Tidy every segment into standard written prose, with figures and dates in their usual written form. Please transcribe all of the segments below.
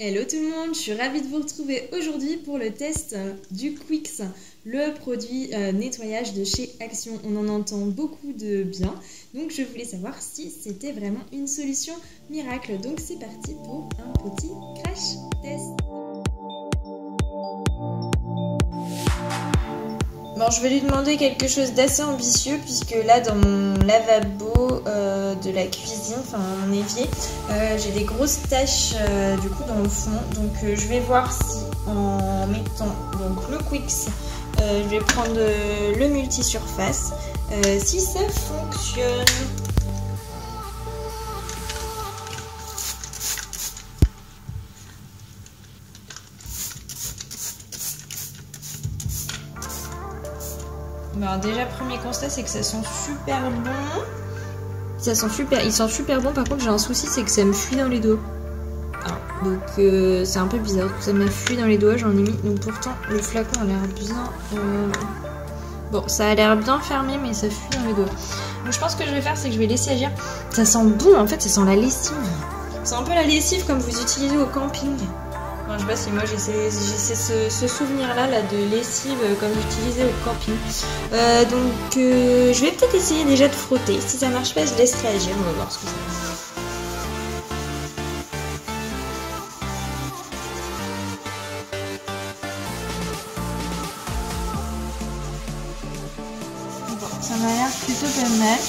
Hello tout le monde, je suis ravie de vous retrouver aujourd'hui pour le test du Quix, le produit nettoyage de chez Action. On en entend beaucoup de bien, donc je voulais savoir si c'était vraiment une solution miracle. Donc c'est parti pour un petit crash test. Bon, je vais lui demander quelque chose d'assez ambitieux puisque là dans mon lavabo de la cuisine, enfin mon évier, j'ai des grosses taches du coup dans le fond. Donc je vais voir si en mettant donc le Quix, je vais prendre le multisurface, si ça fonctionne. Alors déjà premier constat c'est que ça sent super bon. Ça sent super, il sent super bon. Par contre j'ai un souci, c'est que ça me fuit dans les doigts. Donc c'est un peu bizarre, ça m'a fui dans les doigts, j'en ai mis. Donc pourtant le flacon a l'air bien. Bon, ça a l'air bien fermé, mais ça fuit dans les doigts. Donc je pense que je vais faire, c'est que je vais laisser agir. Ça sent bon en fait, ça sent la lessive. C'est un peu la lessive comme vous utilisez au camping. Enfin, je sais pas si moi j'ai ce souvenir-là de lessive comme j'utilisais au camping. Donc je vais peut-être essayer déjà de frotter. Si ça marche pas, je laisserai agir. On va voir ce que ça fait. Bon, ça m'a l'air plutôt pas mal.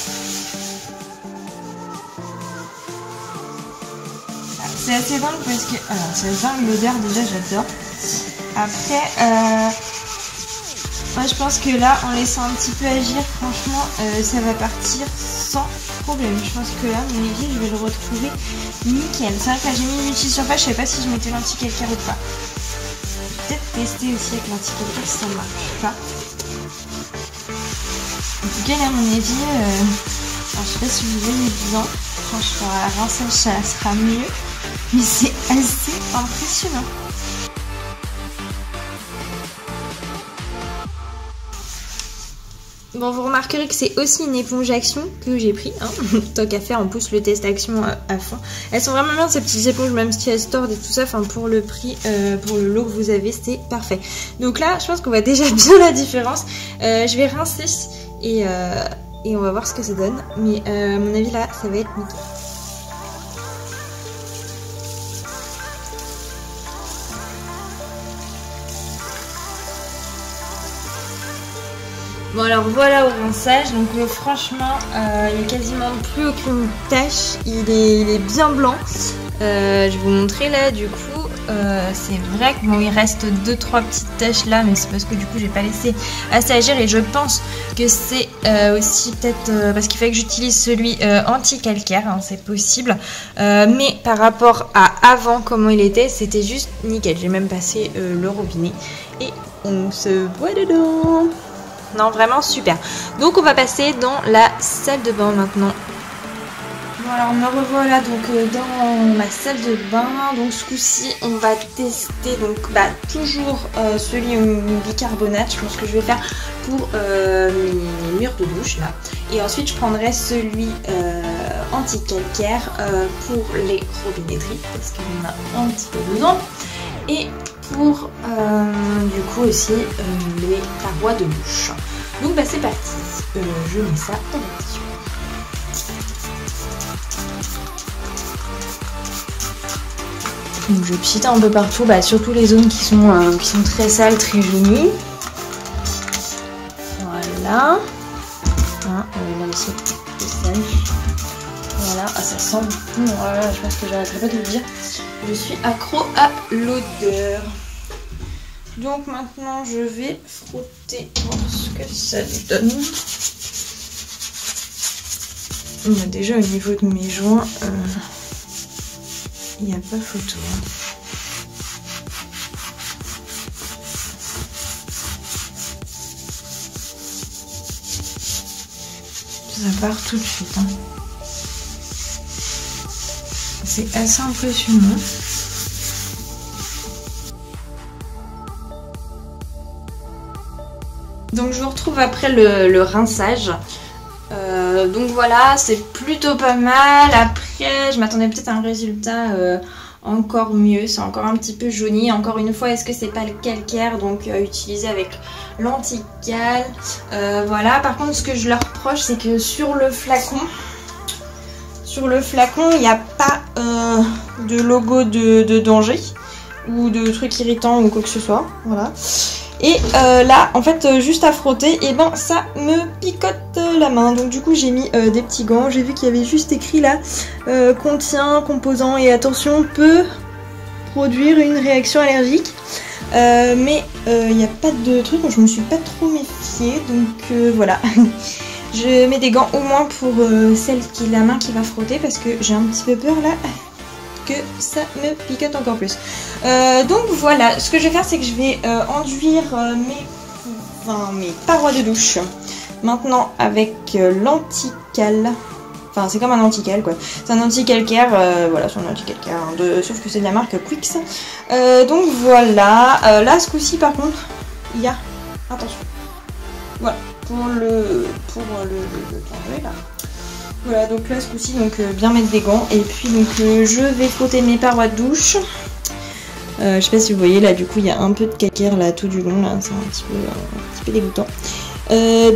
C'est assez dingue parce que... Alors, c'est dingue l'odeur, déjà, j'adore. Après, moi, je pense que là, en laissant un petit peu agir, franchement, ça va partir sans problème. Je pense que là, mon évier, je vais le retrouver nickel. C'est vrai que là, j'ai mis une multisurface, je sais pas si je mettais l'anti-calcaire ou pas. Je vais peut-être tester aussi avec l'anti-calcaire si ça ne marche pas. En tout cas, là, mon évier, alors, je sais pas si vous voyez bien. Franchement, à la rinçage, ça sera mieux. Mais c'est assez impressionnant. Bon, vous remarquerez que c'est aussi une éponge Action que j'ai pris. Hein. Tant qu'à faire, on pousse le test Action à fond. Elles sont vraiment bien ces petites éponges, même si elles se tordent et tout ça. Enfin, pour le prix, pour le lot que vous avez, c'est parfait. Donc là, je pense qu'on voit déjà bien la différence. Je vais rincer et on va voir ce que ça donne. Mais à mon avis, là, ça va être nickel. Bon alors voilà au rinçage, donc franchement il n'y a quasiment plus aucune tache, il est bien blanc. Je vais vous montrer là du coup, c'est vrai que bon il reste 2-3 petites taches là, mais c'est parce que du coup j'ai pas laissé assez agir et je pense que c'est aussi peut-être parce qu'il fallait que j'utilise celui anti-calcaire, hein, c'est possible. Mais par rapport à avant comment il était, c'était juste nickel, j'ai même passé le robinet et on se boit dedans. Non, vraiment super. Donc on va passer dans la salle de bain maintenant. Bon alors me revoilà donc dans ma salle de bain. Donc ce coup-ci on va tester donc toujours celui au bicarbonate. Je pense que je vais faire pour mes murs de douche là. Et ensuite je prendrai celui anti-calcaire pour les robinetteries parce qu'il y en a un petit peu dedans. Et pour du coup aussi les parois de douche. Donc c'est parti, je mets ça en action. Donc je pchite un peu partout, surtout les zones qui sont très sales, très jaunies. Voilà. Hein, on va laisser le sel. Voilà, ça sent bon. Voilà, je pense que j'arrêterai pas de le dire. Je suis accro à l'odeur. Donc maintenant je vais frotter, voir ce que ça donne. Déjà au niveau de mes joints, il n'y a pas photo. Ça part tout de suite. Hein. C'est assez impressionnant. Donc je vous retrouve après le rinçage. Donc voilà, c'est plutôt pas mal. Après, je m'attendais peut-être à un résultat encore mieux, c'est encore un petit peu jauni. Encore une fois, est-ce que c'est pas le calcaire, donc utilisé avec l'anti-cal. Voilà, par contre ce que je leur reproche, c'est que sur le flacon, il n'y a pas de logo de danger ou de trucs irritants ou quoi que ce soit. Voilà. Et là, en fait, juste à frotter, et ben ça me picote la main. Donc du coup, j'ai mis des petits gants. J'ai vu qu'il y avait juste écrit là, contient, composant et attention, peut produire une réaction allergique. Mais il n'y a pas de truc, donc je me suis pas trop méfiée. Donc voilà. Je mets des gants au moins pour celle qui la main qui va frotter parce que j'ai un petit peu peur là que ça me picote encore plus. Donc voilà, ce que je vais faire, c'est que je vais enduire mes parois de douche maintenant avec l'anti-cal. Enfin, c'est comme un anti-cal quoi. C'est un anti-calcaire, voilà, c'est un anti-calcaire, sauf que c'est de la marque Quix. Donc voilà, là ce coup-ci par contre, il y a, attention, voilà, pour le danger là. Voilà, donc là ce coup-ci, donc bien mettre des gants. Et puis donc je vais frotter mes parois de douche. Je sais pas si vous voyez là, du coup il y a un peu de calcaire là tout du long là, c'est un petit peu dégoûtant.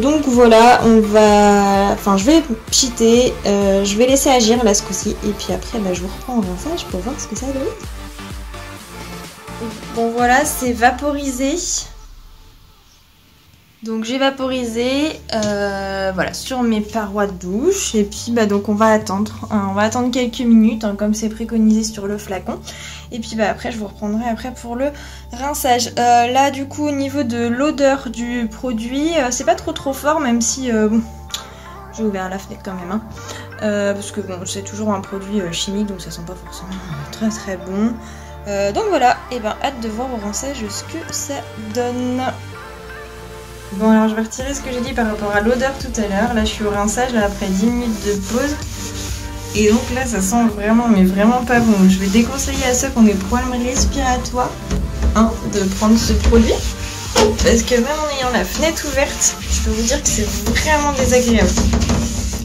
Donc voilà, je vais pchiter, je vais laisser agir là ce coup-ci. Et puis après je vous reprends en rinçage pour voir ce que ça donne. Bon voilà, c'est vaporisé. Donc j'ai vaporisé voilà, sur mes parois de douche. Et puis donc on va attendre quelques minutes comme c'est préconisé sur le flacon. Et puis après je vous reprendrai après pour le rinçage. Là du coup au niveau de l'odeur du produit, c'est pas trop fort, même si bon, j'ai ouvert la fenêtre quand même hein. Parce que bon, c'est toujours un produit chimique, donc ça sent pas forcément très bon. Donc voilà, et hâte de voir au rinçage ce que ça donne. Bon alors je vais retirer ce que j'ai dit par rapport à l'odeur tout à l'heure. Là je suis au rinçage là, après 10 minutes de pause. Et donc là ça sent vraiment pas bon. Je vais déconseiller à ceux qui ont des problèmes respiratoires de prendre ce produit. Parce que même en ayant la fenêtre ouverte, je peux vous dire que c'est vraiment désagréable.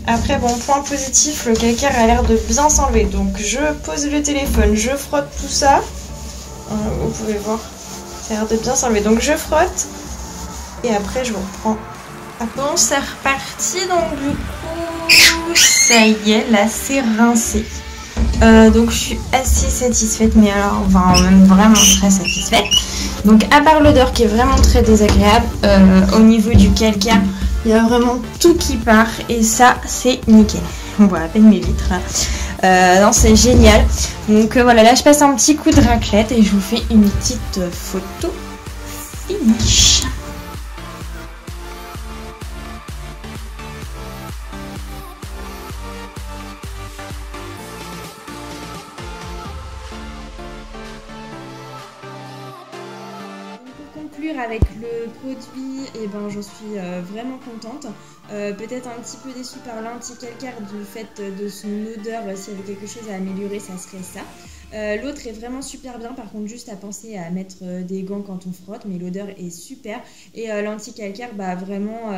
Après bon, point positif, le calcaire a l'air de bien s'enlever. Donc je pose le téléphone, je frotte tout ça. Vous pouvez voir, ça a l'air de bien s'enlever. Donc je frotte. Et après je vous reprends. Bon c'est reparti, donc du coup ça y est, là c'est rincé. Donc je suis assez satisfaite, mais alors même vraiment très satisfaite. Donc à part l'odeur qui est vraiment très désagréable, au niveau du calcaire, il y a vraiment tout qui part et ça c'est nickel. On voit à peine mes vitres là. Non c'est génial. Donc voilà, là je passe un petit coup de raclette et je vous fais une petite photo finish. Avec le produit, et j'en suis vraiment contente. Peut-être un petit peu déçue par l'anti-calcaire du fait de son odeur. S'il y avait quelque chose à améliorer, ça serait ça. L'autre est vraiment super bien, par contre juste à penser à mettre des gants quand on frotte, mais l'odeur est super. Et l'anti-calcaire, vraiment,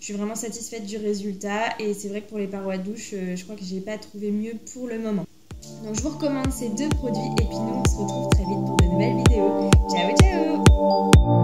je suis vraiment satisfaite du résultat. Et c'est vrai que pour les parois de douche, je crois que j'ai pas trouvé mieux pour le moment. Donc je vous recommande ces deux produits et puis nous on se retrouve très vite pour de nouvelles vidéos. Ciao ciao.